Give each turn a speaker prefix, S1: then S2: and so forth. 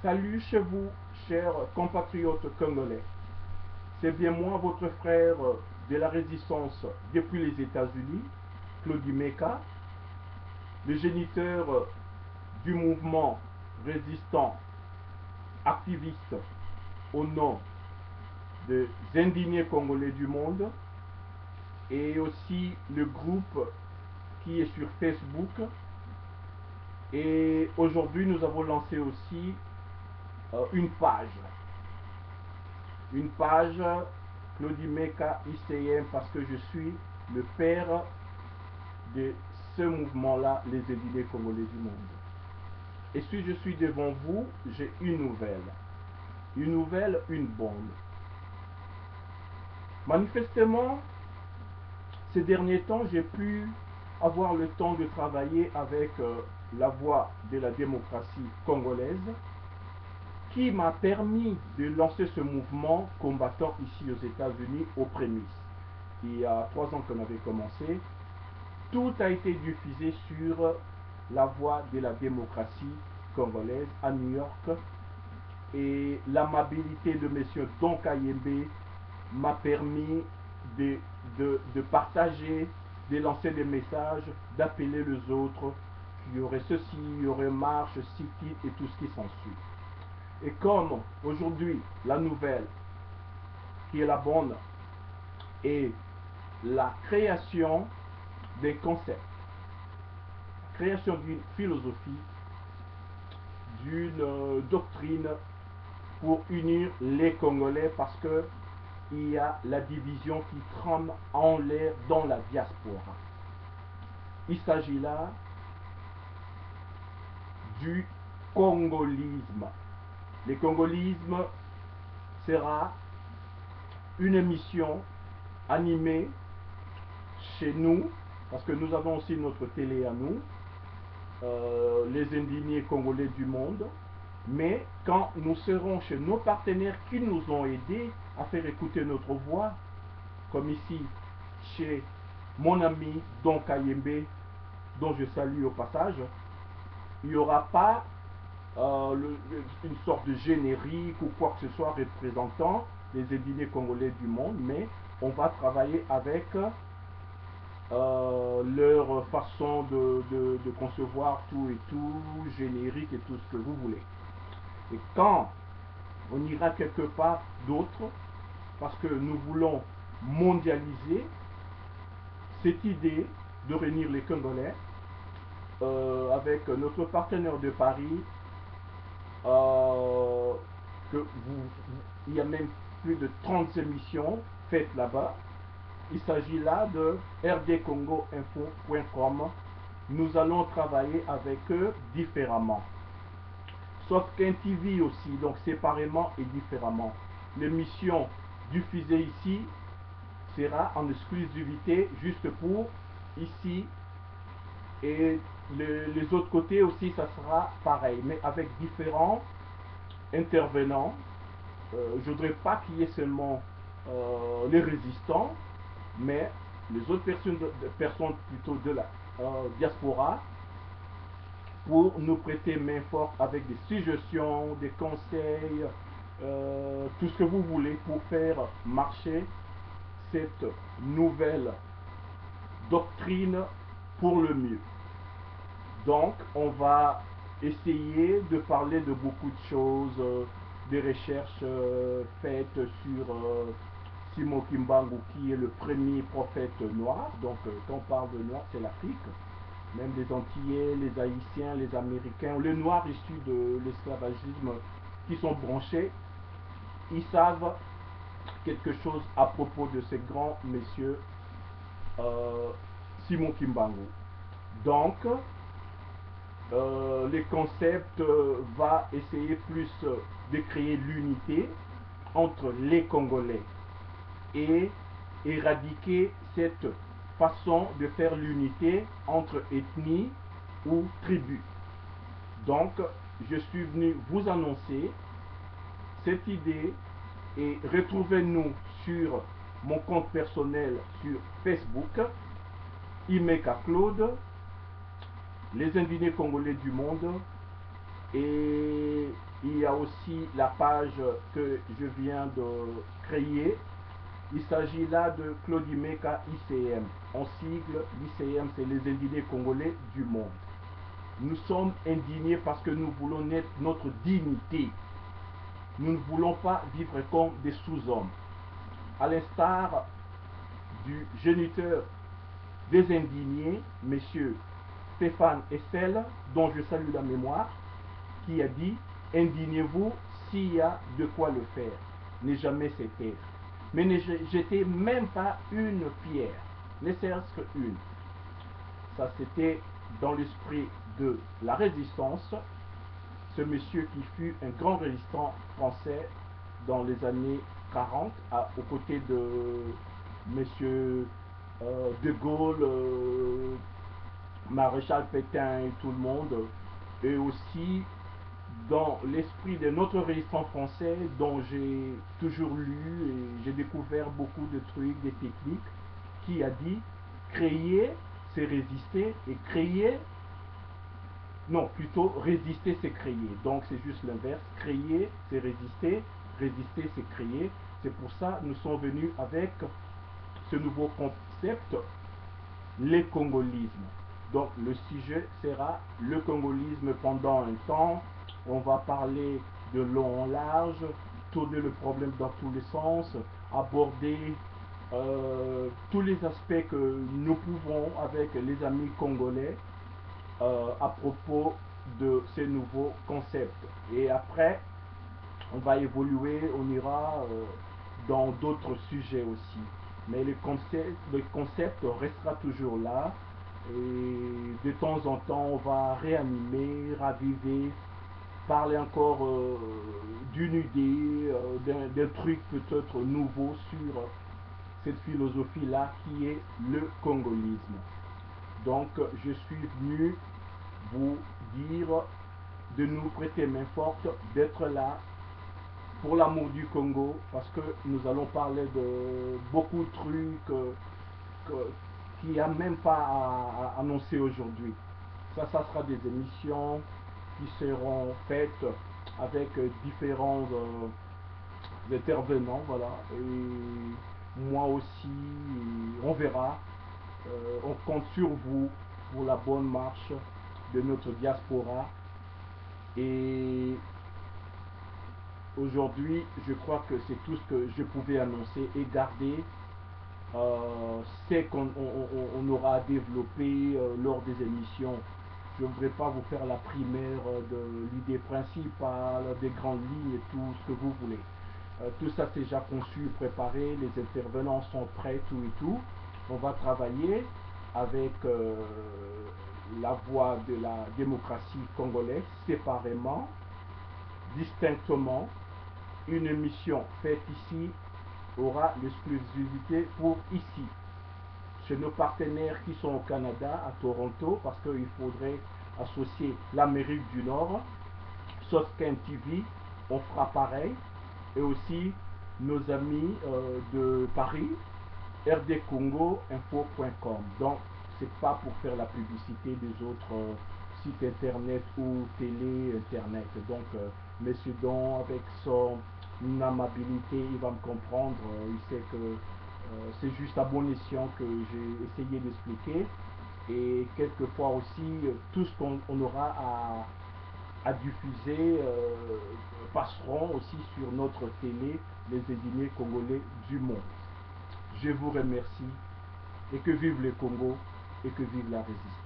S1: Salut chez vous, chers compatriotes congolais. C'est bien moi, votre frère de la résistance depuis les États-Unis, Claude Meka, le géniteur du mouvement résistant activiste au nom des indignés congolais du monde, et aussi le groupe qui est sur Facebook. Et aujourd'hui, nous avons lancé aussi une page Claudie Meka ICM, parce que je suis le père de ce mouvement-là, les indignés congolais du monde. Et si je suis devant vous, j'ai une nouvelle, une bonne. Manifestement, ces derniers temps, j'ai pu avoir le temps de travailler avec la voix de la démocratie congolaise, qui m'a permis de lancer ce mouvement combattant ici aux États-Unis aux prémices. Il y a 3 ans qu'on avait commencé. Tout a été diffusé sur la voix de la démocratie congolaise à New York. Et l'amabilité de M. Don Kayembe m'a permis de partager, de lancer des messages, d'appeler les autres. Il y aurait ceci, il y aurait marche, sit-in et tout ce qui s'ensuit. Et comme aujourd'hui, la nouvelle, qui est la bonne, est la création d'un concept, création d'une philosophie, d'une doctrine pour unir les Congolais, parce que il y a la division qui trame en l'air dans la diaspora. Il s'agit là du congolisme. Le congolisme sera une émission animée chez nous, parce que nous avons aussi notre télé à nous, les indignés congolais du monde. Mais quand nous serons chez nos partenaires qui nous ont aidés à faire écouter notre voix, comme ici chez mon ami Don Kayembe, dont je salue au passage, il n'y aura pas une sorte de générique ou quoi que ce soit représentant les indignés congolais du monde, mais on va travailler avec leur façon de concevoir tout et tout, générique et tout ce que vous voulez. Et quand on ira quelque part d'autre, parce que nous voulons mondialiser cette idée de réunir les Congolais, avec notre partenaire de Paris, il y a même plus de 30 émissions faites là-bas. Il s'agit là de rdcongoinfo.com. Nous allons travailler avec eux différemment. Sauf qu'un TV aussi, donc séparément et différemment. L'émission diffusée ici sera en exclusivité juste pour ici, et les autres côtés aussi, ça sera pareil, mais avec différents intervenants. Je ne voudrais pas qu'il y ait seulement les résistants, mais les autres personnes plutôt de la diaspora, pour nous prêter main forte avec des suggestions, des conseils, tout ce que vous voulez pour faire marcher cette nouvelle doctrine pour le mieux. Donc, on va essayer de parler de beaucoup de choses, des recherches faites sur Simon Kimbangu, qui est le premier prophète noir. Donc, quand on parle de noir, c'est l'Afrique. Même les Antillais, les Haïtiens, les Américains, les Noirs issus de l'esclavagisme qui sont branchés, ils savent quelque chose à propos de ces grands messieurs Simon Kimbangu. Donc, les concepts va essayer plus de créer l'unité entre les Congolais et éradiquer cette façon de faire l'unité entre ethnies ou tribus. Donc, je suis venu vous annoncer cette idée, et retrouvez-nous sur mon compte personnel sur Facebook, Imeka Claude, les indignés congolais du monde, et il y y a aussi la page que je viens de créer. Il s'agit là de Claudimeka ICM. En sigle, l'ICM, c'est les indignés congolais du monde. Nous sommes indignés parce que nous voulons notre dignité. Nous ne voulons pas vivre comme des sous-hommes. À l'instar du géniteur des indignés, messieurs Stéphane Essel, dont je salue la mémoire, qui a dit « Indignez-vous s'il y a de quoi le faire, ne jamais se taire. » Mais ne jetez même pas une pierre, ne serait-ce qu'une. Ça, c'était dans l'esprit de la résistance. Ce monsieur qui fut un grand résistant français dans les années 40, aux côtés de monsieur de Gaulle, Maréchal Pétain et tout le monde, et aussi dans l'esprit de notre résistant français dont j'ai toujours lu et j'ai découvert beaucoup de trucs, des techniques, qui a dit créer c'est résister et créer, non plutôt résister c'est créer, donc c'est juste l'inverse, créer c'est résister, résister c'est créer. C'est pour ça que nous sommes venus avec ce nouveau concept, les congolismes. Donc le sujet sera le congolisme pendant un temps. On va parler de long en large, tourner le problème dans tous les sens, aborder tous les aspects que nous pouvons avec les amis congolais à propos de ces nouveaux concepts. Et après, on va évoluer, on ira dans d'autres sujets aussi. Mais le concept restera toujours là. Et de temps en temps, on va réanimer, raviver, parler encore d'une idée, d'un truc peut-être nouveau sur cette philosophie-là qui est le congolisme. Donc, je suis venu vous dire de nous prêter main forte, d'être là pour l'amour du Congo, parce que nous allons parler de beaucoup de trucs qu'il n'y a même pas à annoncer aujourd'hui. Ça sera des émissions qui seront faites avec différents intervenants, voilà. Et moi aussi, on verra. On compte sur vous pour la bonne marche de notre diaspora. Et aujourd'hui, je crois que c'est tout ce que je pouvais annoncer et garder. C'est qu'on aura développé lors des émissions. Je ne voudrais pas vous faire la primaire de l'idée principale, des grandes lignes et tout ce que vous voulez. Tout ça c'est déjà conçu, préparé, les intervenants sont prêts, tout et tout. On va travailler avec la voix de la démocratie congolaise séparément, distinctement. Une émission faite ici aura l'exclusivité pour ici, chez nos partenaires qui sont au Canada, à Toronto, parce qu'il faudrait associer l'Amérique du Nord. Sosken TV, on fera pareil, et aussi nos amis de Paris, rdcongoinfo.com. Donc, c'est pas pour faire la publicité des autres sites internet ou télé internet. Donc, monsieur Don, avec son amabilité, il va me comprendre. Il sait que c'est juste à bon escient que j'ai essayé d'expliquer. Et quelquefois aussi, tout ce qu'on aura à diffuser passeront aussi sur notre télé, les indignés congolais du monde. Je vous remercie et que vive le Congo et que vive la résistance.